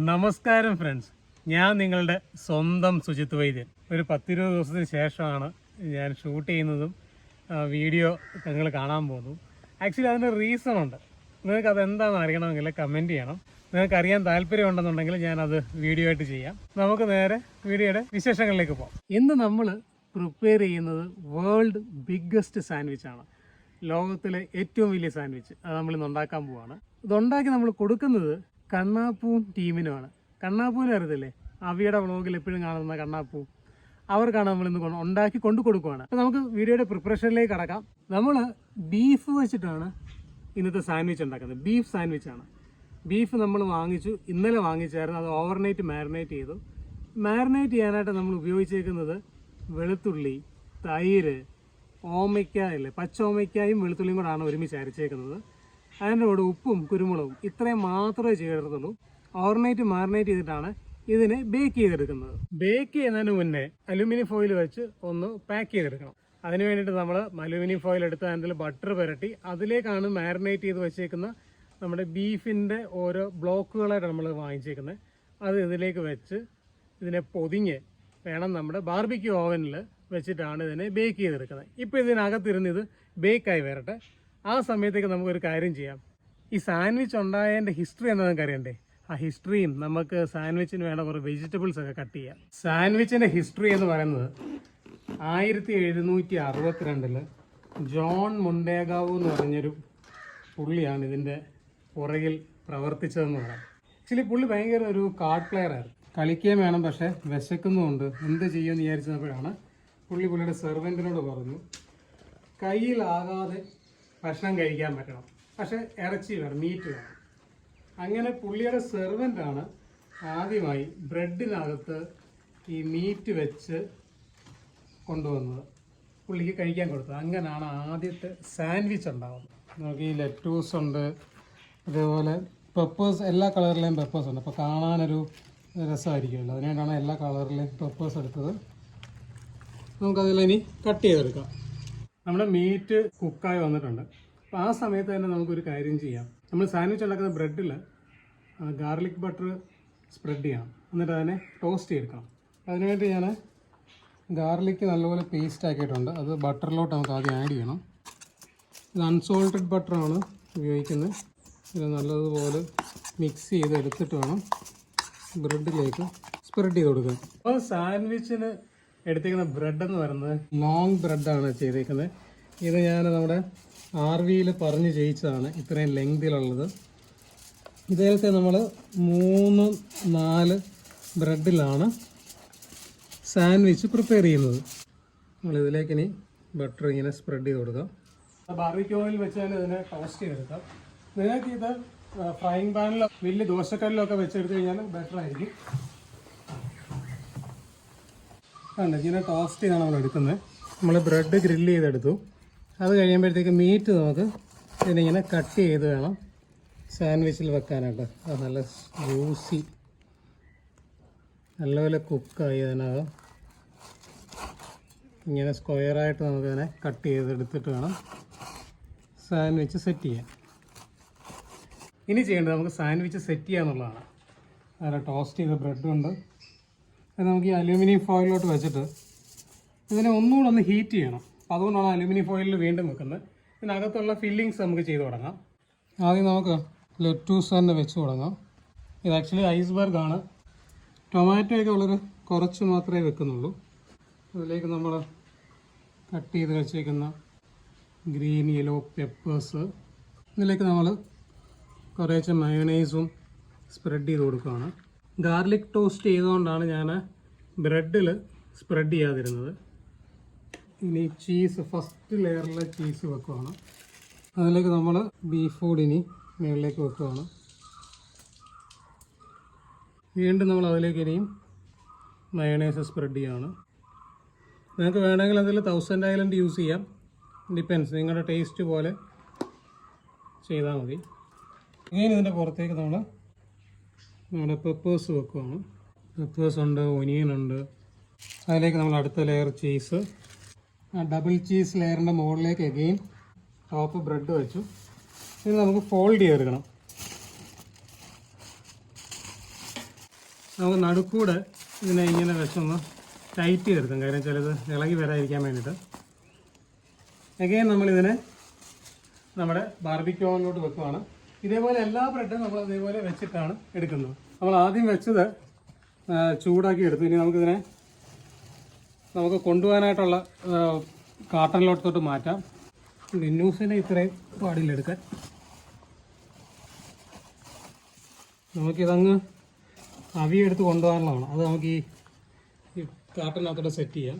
നമസ്കാരം ഫ്രണ്ട്സ്, ഞാൻ നിങ്ങളുടെ സ്വന്തം സുജിത് വൈദ്യൻ. ഒരു 10-20 ദിവസത്തിന് ശേഷമാണ് ഞാൻ ഷൂട്ട് ചെയ്യുന്നതും വീഡിയോ നിങ്ങൾ കാണാൻ പോകുന്നു. ആക്ച്വലി അതിന് റീസൺ ഉണ്ട്. നിങ്ങൾക്ക് അതെന്താണെന്ന് അറിയണമെങ്കിൽ കമൻറ്റ് ചെയ്യണം. നിങ്ങൾക്ക് അറിയാൻ താല്പര്യം ഉണ്ടെന്നുണ്ടെങ്കിൽ ഞാനത് വീഡിയോ ആയിട്ട് ചെയ്യാം. നമുക്ക് നേരെ വീഡിയോയുടെ വിശേഷങ്ങളിലേക്ക് പോകാം. ഇന്ന് നമ്മൾ പ്രിപ്പയർ ചെയ്യുന്നത് വേൾഡ് ബിഗ്ഗസ്റ്റ് സാൻഡ്വിച്ചാണ്. ലോകത്തിലെ ഏറ്റവും വലിയ സാൻഡ്വിച്ച് അത് നമ്മളിന്ന് ഉണ്ടാക്കാൻ പോവാണ്. ഇതുണ്ടാക്കി നമ്മൾ കൊടുക്കുന്നത് കണ്ണാപ്പൂവും ടീമിനുമാണ്. കണ്ണാപ്പൂവിനെ അറിയത്തില്ലേ, അവിയുടെ വ്ളോഗിൽ എപ്പോഴും കാണുന്ന കണ്ണാപ്പൂ, അവർക്കാണ് നമ്മളിന്ന് ഉണ്ടാക്കി കൊണ്ടു കൊടുക്കുകയാണ്. അപ്പോൾ നമുക്ക് വീഡിയോയുടെ പ്രിപ്പറേഷനിലേക്ക് കടക്കാം. നമ്മൾ ബീഫ് വെച്ചിട്ടാണ് ഇന്നത്തെ സാൻഡ്വിച്ച് ഉണ്ടാക്കുന്നത്. ബീഫ് സാൻഡ്വിച്ചാണ്. ബീഫ് നമ്മൾ ഇന്നലെ വാങ്ങിച്ചായിരുന്നു. അത് ഓവർനൈറ്റ് മാരിനേറ്റ് ചെയ്തു. മാരിനേറ്റ് ചെയ്യാനായിട്ട് നമ്മൾ ഉപയോഗിച്ചേക്കുന്നത് വെളുത്തുള്ളി, തൈര്, ഓമയ്ക്ക ഇല്ലേ, പച്ച ഓമയ്ക്കായും വെളുത്തുള്ളിയും കൂടാണ് ഒരുമിച്ച് അരച്ചേക്കുന്നത്. അതിൻ്റെ കൂടെ ഉപ്പും കുരുമുളകും ഇത്രയും മാത്രമേ ചേർത്തുള്ളൂ. ഓവർനൈറ്റ് മാരിനേറ്റ് ചെയ്തിട്ടാണ് ഇതിനെ ബേക്ക് ചെയ്തെടുക്കുന്നത്. ബേക്ക് ചെയ്യുന്നതിന് മുന്നേ അലുമിനിയം ഫോയിൽ വെച്ച് ഒന്ന് പാക്ക് ചെയ്തെടുക്കണം. അതിന് വേണ്ടിയിട്ട് നമ്മൾ അലുമിനിയം ഫോയിൽ എടുത്ത് അതിൽ ബട്ടർ പുരട്ടി അതിലേക്കാണ് മാരിനേറ്റ് ചെയ്ത് വെച്ചേക്കുന്ന നമ്മുടെ ബീഫിൻ്റെ ഓരോ ബ്ലോക്കുകളായിട്ട് നമ്മൾ വാങ്ങിച്ചേക്കുന്നത്. അത് ഇതിലേക്ക് വെച്ച് ഇതിനെ പൊതിഞ്ഞ് വേണം നമ്മുടെ ബാർബിക്യൂ ഓവനിൽ വെച്ചിട്ടാണ് ഇതിനെ ബേക്ക് ചെയ്തെടുക്കുന്നത്. ഇപ്പോൾ ഇതിനകത്തിരുന്ന് ഇത് ബേക്കായി വരട്ടെ. ആ സമയത്തേക്ക് നമുക്കൊരു കാര്യം ചെയ്യാം. ഈ സാൻഡ്വിച്ച് ഉണ്ടായതിൻ്റെ ഹിസ്റ്ററി എന്താ നിങ്ങൾക്ക് അറിയണ്ടേ? ആ ഹിസ്റ്ററിയും നമുക്ക് സാൻഡ്വിച്ചിന് വേണ്ട കുറേ വെജിറ്റബിൾസ് ഒക്കെ കട്ട് ചെയ്യാം. സാൻഡ്വിച്ചിൻ്റെ ഹിസ്റ്ററി എന്ന് പറയുന്നത് 1762 ജോൺ മുണ്ടേഗാവു എന്ന് പറഞ്ഞൊരു പുള്ളിയാണ് ഇതിൻ്റെ പുറകിൽ പ്രവർത്തിച്ചതെന്ന് പറയാം. ആക്ച്വലി പുള്ളി ഭയങ്കര ഒരു കാർഡ് പ്ലെയർ ആയിരുന്നു. കളിക്കുകയും വേണം, പക്ഷേ വിശക്കുന്നുമുണ്ട്. എന്ത് ചെയ്യുമെന്ന് വിചാരിച്ചപ്പോഴാണ് പുള്ളിയുടെ സെർവൻറ്റിനോട് പറഞ്ഞു, കയ്യിലാകാതെ ഭക്ഷണം കഴിക്കാൻ പറ്റണം, പക്ഷേ ഇറച്ചി വേണം, മീറ്റ് വേണം. അങ്ങനെ പുള്ളിയുടെ സെർവൻ്റാണ് ആദ്യമായി ബ്രെഡിനകത്ത് ഈ മീറ്റ് വെച്ച് കൊണ്ടുവന്നത്, പുള്ളിക്ക് കഴിക്കാൻ കൊടുത്തത്. അങ്ങനെയാണ് ആദ്യത്തെ സാൻഡ്വിച്ച് ഉണ്ടാകുന്നത്. നമുക്ക് ഈ ലെറ്റൂസ് ഉണ്ട്, അതേപോലെ പെപ്പേഴ്സ്, എല്ലാ കളറിലെയും പെപ്പേഴ്സ് ഉണ്ട്. അപ്പോൾ കാണാനൊരു രസമായിരിക്കുമല്ലോ, അതിനായിട്ടാണ് എല്ലാ കളറിലെയും പെപ്പേഴ്സ് എടുത്തത്. നമുക്കതിലിനി കട്ട് ചെയ്തെടുക്കാം. നമ്മുടെ മീറ്റ് കുക്കായി വന്നിട്ടുണ്ട്. അപ്പോൾ ആ സമയത്ത് തന്നെ നമുക്കൊരു കാര്യം ചെയ്യാം. നമ്മൾ സാൻഡ്വിച്ച് ഉണ്ടാക്കുന്ന ബ്രെഡിൽ ഗാർലിക് ബട്ടർ സ്പ്രെഡ് ചെയ്യണം, എന്നിട്ട് അതിനെ ടോസ്റ്റ് ചെയ്തെടുക്കണം. അതിനുവേണ്ടി ഞാൻ ഗാർലിക്ക് നല്ലപോലെ പേസ്റ്റ് ആക്കിയിട്ടുണ്ട്. അത് ബട്ടറിലോട്ട് നമുക്ക് ആദ്യം ആഡ് ചെയ്യണം. ഇത് അൺസോൾട്ടഡ് ബട്ടറാണ് ഉപയോഗിക്കുന്നത്. ഇത് നല്ലതുപോലെ മിക്സ് ചെയ്ത് എടുത്തിട്ട് വേണം ബ്രെഡിലേക്ക് സ്പ്രെഡ് ചെയ്ത് കൊടുക്കുക. അപ്പോൾ സാൻഡ്വിച്ചിന് എടുത്തേക്കുന്ന ബ്രെഡ് എന്ന് പറയുന്നത് ലോങ് ബ്രെഡാണ് ചെയ്തേക്കുന്നത്. ഇത് ഞാൻ നമ്മുടെ RVയിൽ പറഞ്ഞ് ചെയ്യിച്ചതാണ്, ഇത്രയും ലെങ്തിലുള്ളത്. ഇദ്ദേഹത്തെ നമ്മൾ 3-4 ബ്രെഡിലാണ് സാൻഡ്വിച്ച് പ്രിപ്പയർ ചെയ്യുന്നത്. നമ്മളിതിലേക്ക് ഇനി ബട്ടർ ഇങ്ങനെ സ്പ്രെഡ് ചെയ്ത് കൊടുക്കാം. ബാർബിക്യൂ ഓയിൽ വെച്ച് തന്നെ ഇതിനെ ടോസ്റ്റ് ചെയ്തെടുക്കാം. നിങ്ങൾക്ക് ഇത് ഫ്രൈങ് പാനിലോ വലിയ ദോശക്കല്ലിലോ ഒക്കെ വെച്ചെടുത്ത് കഴിഞ്ഞാൽ ബെറ്റർ ആയിരിക്കും. കണ്ടോ, ഇങ്ങനെ ടോസ്റ്റ് ചെയ്താണ് നമ്മൾ എടുക്കുന്നത്. നമ്മൾ ബ്രെഡ് ഗ്രില്ല് ചെയ്തെടുത്തു. അത് കഴിയുമ്പോഴത്തേക്ക് മീറ്റ് നമുക്ക് ഇതിനിങ്ങനെ കട്ട് ചെയ്ത് വേണം സാൻഡ്വിച്ചിൽ വെക്കാനായിട്ട്. അത് നല്ല ജ്യൂസി, നല്ലപോലെ കുക്കായി അതിനകം ഇങ്ങനെ സ്ക്വയറായിട്ട് നമുക്കതിനെ കട്ട് ചെയ്തെടുത്തിട്ട് വേണം സാൻഡ്വിച്ച് സെറ്റ് ചെയ്യാൻ. ഇനി ചെയ്യേണ്ടത് നമുക്ക് സാൻഡ്വിച്ച് സെറ്റ് ചെയ്യുക എന്നുള്ളതാണ്. അതിൽ ടോസ്റ്റ് ചെയ്ത ബ്രെഡുണ്ട്. അത് നമുക്ക് ഈ അലൂമിനിയം ഫോയിലോട്ട് വെച്ചിട്ട് ഇതിനെ ഒന്നുകൂടെ ഒന്ന് ഹീറ്റ് ചെയ്യണം. അപ്പോൾ അതുകൊണ്ടാണ് അലൂമിനിയം ഫോയിലിൽ വീണ്ടും വെക്കുന്നത്. ഇതിനകത്തുള്ള ഫില്ലിങ്സ് നമുക്ക് ചെയ്ത് തുടങ്ങാം. ആദ്യം നമുക്ക് ലെറ്റൂസ് തന്നെ വെച്ച് തുടങ്ങാം. ഇത് ആക്ച്വലി ഐസ്ബർഗാണ്. ടൊമാറ്റോയൊക്കെ വളരെ കുറച്ച് മാത്രമേ വെക്കുന്നുള്ളൂ. അതിലേക്ക് നമ്മൾ കട്ട് ചെയ്ത് വെച്ചേക്കുന്ന ഗ്രീൻ യെല്ലോ പെപ്പേഴ്സ്, ഇതിലേക്ക് നമ്മൾ കുറേശ്ശെ മയോണൈസും സ്പ്രെഡ് ചെയ്ത് കൊടുക്കുകയാണ്. ഗാർലിക് ടോസ്റ്റ് ചെയ്തുകൊണ്ടാണ് ഞാൻ ബ്രെഡിൽ സ്പ്രെഡ് ചെയ്യാതിരുന്നത്. ഇനി ചീസ്, ഫസ്റ്റ് ലെയറിലെ ചീസ് വെക്കുകയാണ്. അതിലേക്ക് നമ്മൾ ബീഫ് കൂടി ഇനി മുകളിലേക്ക് വെക്കുകയാണ്. വീണ്ടും നമ്മൾ അതിലേക്ക് ഇനിയും മയോണൈസ് സ്പ്രെഡ് ചെയ്യുകയാണ്. നിങ്ങൾക്ക് വേണമെങ്കിൽ അതിൽ 1000 ഐലൻഡ് യൂസ് ചെയ്യാം, ഡിപ്പെൻസ്, നിങ്ങളുടെ ടേസ്റ്റ് പോലെ ചെയ്താൽ മതി. ഇങ്ങനെ ഇതിൻ്റെ പുറത്തേക്ക് നമ്മൾ നമ്മുടെ പെപ്പേഴ്സ് വെക്കുകയാണ്. പെപ്പേഴ്സ് ഉണ്ട്, ഒനിയൻ ഉണ്ട്. അതിലേക്ക് നമ്മൾ അടുത്ത ലെയർ ചീസ്, ആ ഡബിൾ ചീസ് ലെയറിൻ്റെ മുകളിലേക്ക് അഗെയിൻ ടോപ്പ് ബ്രെഡ് വെച്ചു. ഇത് നമുക്ക് ഫോൾഡ് ചെയ്തെടുക്കണം. നമുക്ക് നടുക്കൂടെ ഇതിനെ ഇങ്ങനെ വെച്ചൊന്ന് ടൈറ്റ് ചെയ്തെടുക്കാം. കാര്യം ചിലത് ഇളകി വരാതിരിക്കാൻ വേണ്ടിയിട്ട്. അഗൈൻ നമ്മളിതിനെ നമ്മുടെ ബാർബിക്യൂ ഓവനിലോട്ട് വെക്കുവാണ്. ഇതേപോലെ എല്ലാ ബ്രെഡും നമ്മൾ അതേപോലെ വെച്ചിട്ടാണ് എടുക്കുന്നത്. നമ്മൾ ആദ്യം വെച്ചത് ചൂടാക്കി എടുത്തു. ഇനി നമുക്കിതിനെ കൊണ്ടുപോകാനായിട്ടുള്ള കാർട്ടണിലോട്ടോട്ട് മാറ്റാം. ന്യൂസിനെ ഇത്രയും പാടില്ലെടുക്കാൻ. നമുക്കിതങ്ങ് അവിയെടുത്ത് കൊണ്ടുപോകാനുള്ളതാണ്. അത് നമുക്ക് ഈ കാർട്ടണിനകത്തോട്ട് സെറ്റ് ചെയ്യാം.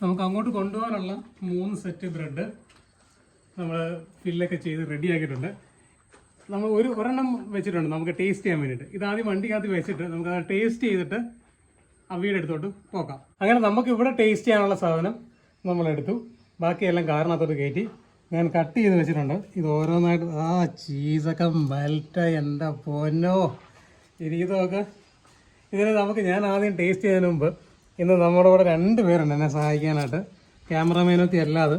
നമുക്ക് അങ്ങോട്ട് കൊണ്ടുപോകാനുള്ള 3 സെറ്റ് ബ്രെഡ് നമ്മൾ ഫില്ലൊക്കെ ചെയ്ത് റെഡി ആക്കിയിട്ടുണ്ട്. നമ്മൾ ഒരെണ്ണം വെച്ചിട്ടുണ്ട് നമുക്ക് ടേസ്റ്റ് ചെയ്യാൻ വേണ്ടിയിട്ട്. ഇതാദ്യം വണ്ടിക്കകത്ത് വെച്ചിട്ട് നമുക്ക് അത് ടേസ്റ്റ് ചെയ്തിട്ട് അവിയുടെ അടുത്തോട്ട് പോക്കാം. അങ്ങനെ നമുക്ക് ഇവിടെ ടേസ്റ്റ് ചെയ്യാനുള്ള സാധനം നമ്മളെടുത്തു. ബാക്കിയെല്ലാം കാറിനകത്തോട്ട് കയറ്റി ഞാൻ കട്ട് ചെയ്ത് വെച്ചിട്ടുണ്ട്. ഇത് ഓരോന്നായിട്ട് ചീസൊക്കെ മെൽറ്റായി എൻ്റെ പൊന്നോ. ഇതൊക്കെ ഇതിന് ഞാൻ ആദ്യം ടേസ്റ്റ് ചെയ്യുന്നതിന് മുമ്പ് ഇന്ന് നമ്മുടെ കൂടെ 2 പേരുണ്ട് എന്നെ സഹായിക്കാനായിട്ട്. ക്യാമറമാനൊക്കെ അല്ലാതെ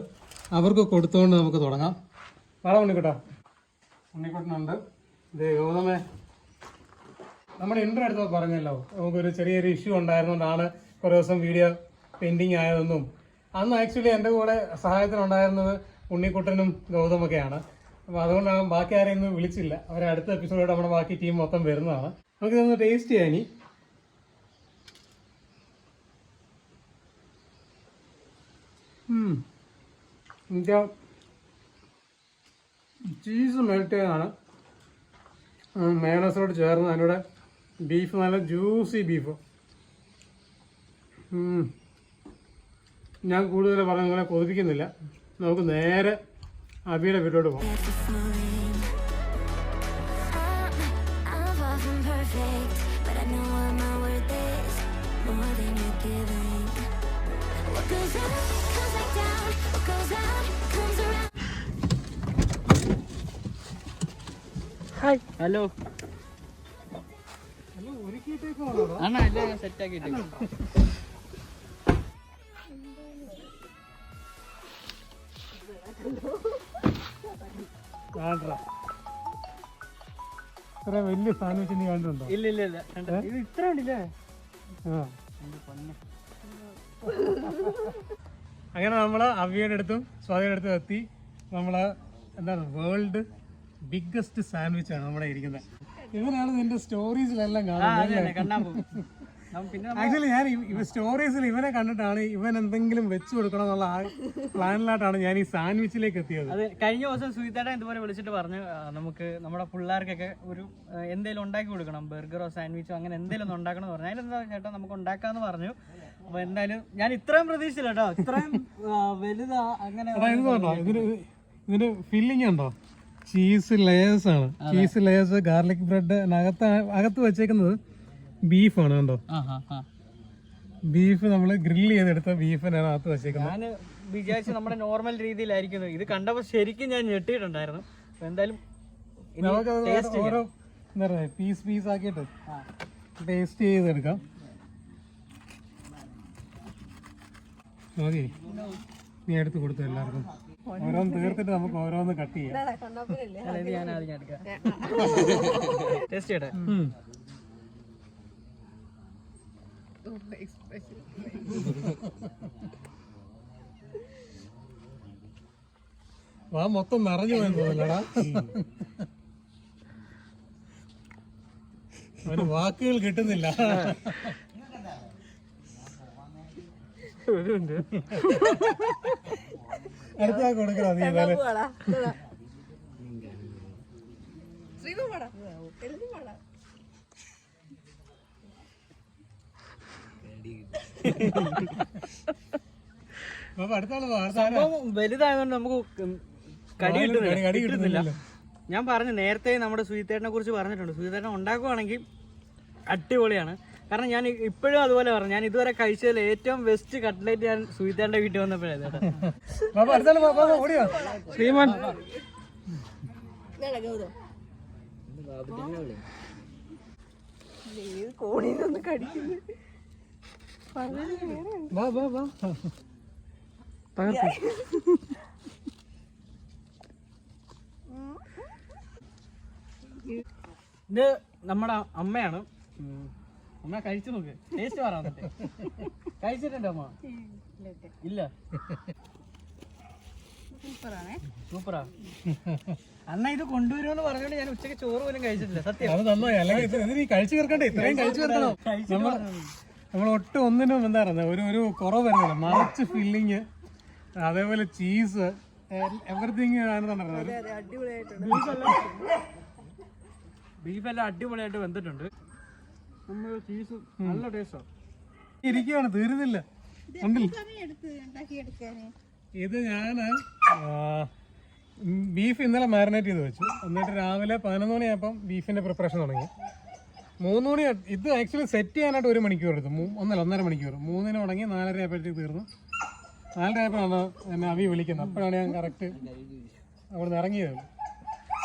അവർക്ക് കൊടുത്തുകൊണ്ട് നമുക്ക് തുടങ്ങാം. ഉണ്ണിക്കുട്ടനുണ്ട്. ഇത് ഗൗതമേ, നമ്മുടെ ഇൻട്രോ എടുത്തോ പറഞ്ഞല്ലോ നമുക്കൊരു ചെറിയൊരു ഇഷ്യൂ ഉണ്ടായിരുന്നുകൊണ്ടാണ് കുറേ ദിവസം വീഡിയോ പെൻഡിങ് ആയതെന്നും. അന്ന് ആക്ച്വലി എൻ്റെ കൂടെ സഹായത്തിനുണ്ടായിരുന്നത് ഉണ്ണിക്കുട്ടനും ഗൗതമൊക്കെയാണ്. അപ്പോൾ അതുകൊണ്ടാണ് ബാക്കി ആരെയും ഇന്ന് വിളിച്ചില്ല. അവരെ അടുത്ത എപ്പിസോഡോട് നമ്മുടെ ബാക്കി ടീം മൊത്തം വരുന്നതാണ്. നമുക്കിതൊന്ന് ടേസ്റ്റ് ചെയ്യാൻ. ചീസ് മെൽറ്റ് ചെയ്താണ് മയോണൈസിനോട് ചേർന്ന്. അതിലൂടെ ബീഫ് നല്ല ജ്യൂസി ബീഫ്. ഞാൻ കൂടുതൽ പറഞ്ഞ് നിങ്ങളെ കൊതിപ്പിക്കുന്നില്ല. നമുക്ക് നേരെ അബിയുടെ വീട്ടിലോട്ട് പോകാം. ഹായ്. ഹലോ. സെറ്റ് ആക്കിട്ട് ഇത്ര വലിയ സാധനം നീ കണ്ടുണ്ടോ? ഇല്ല ഇത് ഇത്ര ഉണ്ടല്ലേ. അങ്ങനെ നമ്മൾ അവിയുടെ അടുത്തും സ്വാതിയുടെ അടുത്തും എത്തി. നമ്മള് എന്താണ് വേൾഡ് ബിഗ്ഗസ്റ്റ് സാൻഡ്വിച്ച് ആണ് നമ്മുടെ ഇരിക്കുന്നത്. ഇവനാണ് നിന്റെ സ്റ്റോറീസിലെല്ലാം കാണുന്നത്. ആക്ച്വലി ഞാൻ സ്റ്റോറീസിൽ ഇവനെ കണ്ടിട്ടാണ് ഇവൻ എന്തെങ്കിലും വെച്ചു കൊടുക്കണം എന്നുള്ള പ്ലാനിലായിട്ടാണ് ഞാൻ ഈ സാൻഡ്വിച്ചിലേക്ക് എത്തിയത്. അത് കഴിഞ്ഞ ദിവസം സുജിത്തേട്ടൻ ഇതുപോലെ വിളിച്ചിട്ട് പറഞ്ഞു നമുക്ക് നമ്മുടെ പിള്ളേർക്കൊക്കെ ഒരു എന്തെങ്കിലും ഉണ്ടാക്കി കൊടുക്കണം, ബർഗറോ സാൻഡ്വിച്ചോ അങ്ങനെ എന്തെങ്കിലും ഒന്ന് ഉണ്ടാക്കണം എന്ന് പറഞ്ഞു. അതിനെന്താ ചേട്ടാ നമുക്ക് ഉണ്ടാക്കാന്ന് പറഞ്ഞു. അപ്പൊ എന്തായാലും ഞാൻ ഇത്രയും പ്രതീക്ഷിച്ചില്ല കേട്ടോ, ഇത്രയും വലുതാ. അങ്ങനെ ഇതിന് ഫില്ലിംഗ് ഉണ്ടോ? ചീസ് ലേയേഴ്സ് ആണ്. Cheese layers, garlic bread. അകത്ത് വെച്ചേക്കുന്നത് ബീഫാണ്. കണ്ടോ, ബീഫ് നമ്മൾ ഗ്രില്ല് ചെയ്തെടുത്ത ബീഫിനാണ് അകത്ത് വെച്ചേക്കുന്നത്. ഞാൻ വിചാരിച്ചു നമ്മുടെ നോർമൽ രീതിയിലായിരിക്കുന്നു. ഇത് കണ്ടപ്പോൾ ശരിക്കും ഞാൻ ഞെട്ടിയിട്ടുണ്ടായിരുന്നു. എന്തായാലും ഓരോ പീസ് ആക്കിയിട്ട് ടേസ്റ്റ് ചെയ്തെടുക്കാം. മതി, നീ എടുത്ത് കൊടുത്തു എല്ലാവർക്കും. ഓരോന്ന് തീർത്തിട്ട് നമുക്ക് ഓരോന്ന് കട്ട് ചെയ്യാം. ഞാൻ ആദ്യം എടുക്കാം. ടേസ്റ്റ് ചെയ്യട്ടെ. വാ മൊത്തം നിറഞ്ഞു പോയെന്ന് തോന്നില്ലടാ. അവന് വാക്കുകൾ കിട്ടുന്നില്ല. അടുത്ത കൊടുക്കണം. നീ എന്നാലും വലുതായതുകൊണ്ട് നമുക്ക് കടി കിട്ടുന്നില്ല. ഞാൻ പറഞ്ഞു നേരത്തെ നമ്മുടെ സുജിത്തേട്ടനെ കുറിച്ച് പറഞ്ഞിട്ടുണ്ട്. സുജിത്തേട്ടൻ ഉണ്ടാക്കുവാണെങ്കിൽ അടിപൊളിയാണ്. കാരണം ഞാൻ ഇപ്പോഴും അതുപോലെ പറഞ്ഞു, ഞാൻ ഇതുവരെ കഴിച്ചതിൽ ഏറ്റവും ബെസ്റ്റ് കട്ട്ലേറ്റ് ഞാൻ സുജിത്തേട്ടന്റെ വീട്ടിൽ വന്നപ്പോഴാണ്. ശ്രീമാൻ ഇത് നമ്മുടെ അമ്മയാണ്. അമ്മ കഴിച്ചു നോക്ക്, ടേസ്റ്റ് പറയാം. കഴിച്ചിട്ടുണ്ടോ അമ്മ? ഇല്ല. സൂപ്പറാ. അണ്ണ ഇത് കൊണ്ടുവരുമെന്ന് പറഞ്ഞോണ്ട് ഞാൻ ഉച്ചക്ക് ചോറ് പോലും കഴിച്ചിട്ടില്ല. സത്യം. അത് നന്നായി. അല്ലെങ്കിൽ നീ കഴിച്ചു തീർക്കണ്ടേ? ഇത്രയും കഴിച്ചു തീർക്കണം. നമ്മൾ ഒട്ടും ഒന്നിനും എന്താ പറയുന്നത്, ഒരു കുറവ് വരുന്നില്ല. മറിച്ച് ഫില്ലിങ്, അതേപോലെ ചീസ്, എവറിത്തിങ് ബീഫെല്ലാം അടിപൊളിയായിട്ട് വെന്തിട്ടുണ്ട്. ചീസ് നല്ല ടേസ്റ്റാണ്. ഇരിക്കുകയാണ്, തീരുന്നില്ല. ഇത് ഞാന് ബീഫ് ഇന്നലെ മാരിനേറ്റ് ചെയ്ത് വെച്ചു. എന്നിട്ട് രാവിലെ 11 മണിയായപ്പം ബീഫിന്റെ പ്രിപ്പറേഷൻ തുടങ്ങി. 3 മണി. ഇത് ആക്ച്വലി സെറ്റ് ചെയ്യാനായിട്ട് 1 മണിക്കൂർ എടുത്തു. 1.5 മണിക്കൂർ. 3 തുടങ്ങി 4:30 ആയപ്പോഴത്തേക്ക് തീർന്നു. 4:30 ആയപ്പോഴാണ് എന്നെ അവി വിളിക്കുന്നത്. അപ്പോഴാണ് ഞാൻ കറക്റ്റ് അവിടെ നിന്ന് ഇറങ്ങിയത്.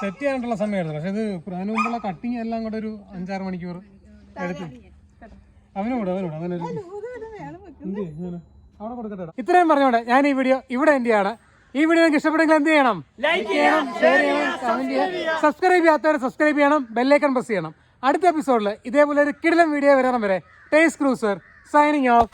സെറ്റ് ചെയ്യാനായിട്ടുള്ള സമയമായിരുന്നു. പക്ഷെ ഇത് അതിന് മുമ്പുള്ള കട്ടിങ് എല്ലാം കൂടെ ഒരു 5-6 മണിക്കൂർ എടുത്തു. അവനോട് അവനൊരു അവിടെ കൊടുക്കട്ടെ. ഇത്രയും പറഞ്ഞോട്ടെ ഞാൻ ഈ വീഡിയോ ഇവിടെ എൻഡ് ചെയ്യാണ്. ഈ വീഡിയോ നിങ്ങൾക്ക് ഇഷ്ടപ്പെട്ടെങ്കിൽ എന്ത് ചെയ്യണം? ലൈക്ക് ചെയ്യണം, ഷെയർ ചെയ്യണം, കമന്റ് ചെയ്യണം. സബ്സ്ക്രൈബ് ചെയ്യാത്തവരെ സബ്സ്ക്രൈബ് ചെയ്യണം, ബെല്ലൈക്കൺ പ്രസ് ചെയ്യണം. അടുത്ത എപ്പിസോഡിൽ ഇതേപോലെ ഒരു കിടിലൻ വീഡിയോ വരണം വരെ ടേസ്റ്റ് ക്രൂസർ സൈനിങ് ഓഫ്.